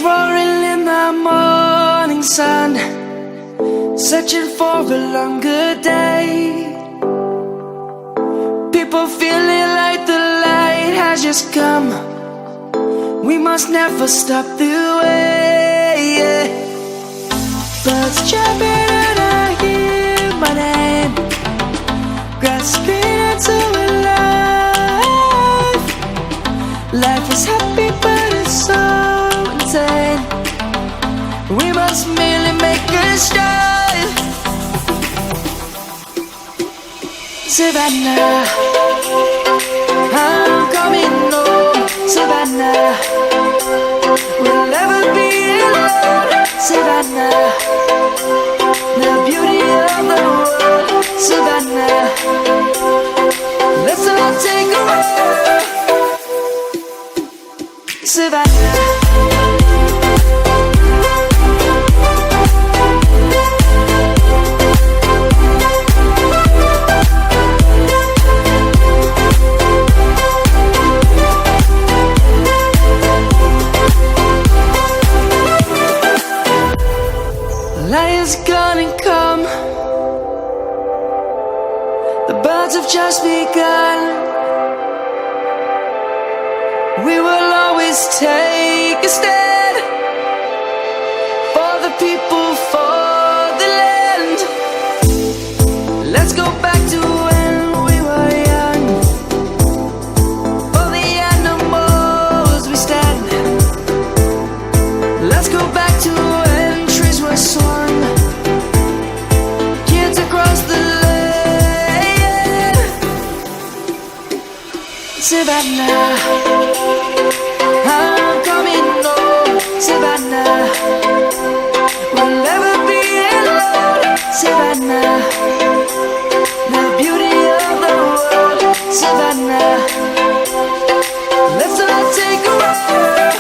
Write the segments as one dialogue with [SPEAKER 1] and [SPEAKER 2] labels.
[SPEAKER 1] roaring in the morning sun, searching for a longer day. People feeling like the light has just come. We must never stop the way. Birds chirping and I hear my name, grasping into a life. Life is happy but it's so insane. We must merely make a start. Savannah, I'm coming home. Savannah, we'll never be alone. Savannah, the beauty of the world. Savannah, let's all take a ride. Savannah. Light is gonna come. The birds have just begun. We will always take a stand for the people, for the land. Let's go back to when we were young. For the animals we stand. Let's go back to when trees were swung. Kids across the land. Savannah, I'm coming home. Savannah, we'll never be alone. Savannah, the beauty of the world. Savannah, let's all take a ride.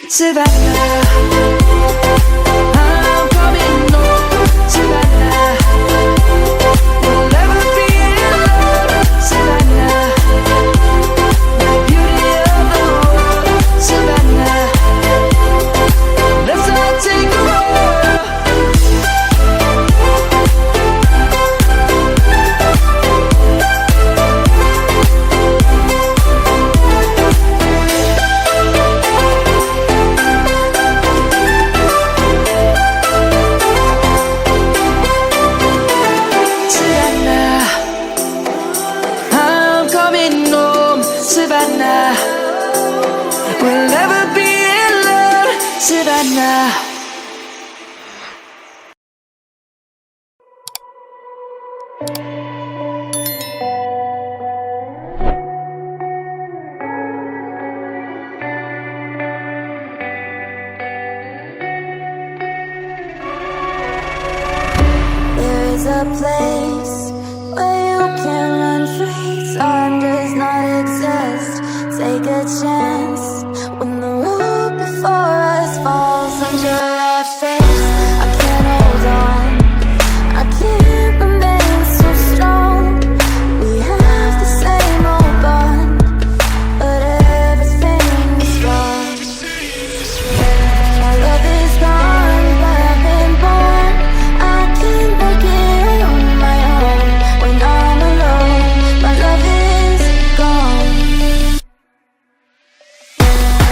[SPEAKER 1] Savannah, I'm coming home. Savannah, we'll never be alone. Savannah, the beauty of the world. Savannah, let's all take a ride. Savannah, I'm coming home. Savannah, we'll never be alone. Savannah.
[SPEAKER 2] There is a place where you can run free. Time does not exist. Take a chance when the road before us falls under our face. I can't hold on. I can't remain so strong. We have the same old bond, but everything is gone. My love is gone, but I've been born. I can't make it on my own when I'm alone. My love is gone.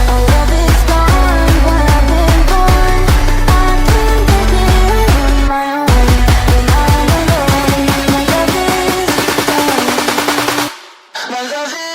[SPEAKER 2] My love is gone, but I've been born. I can't make it on my own when I'm alone. My love is gone. My love is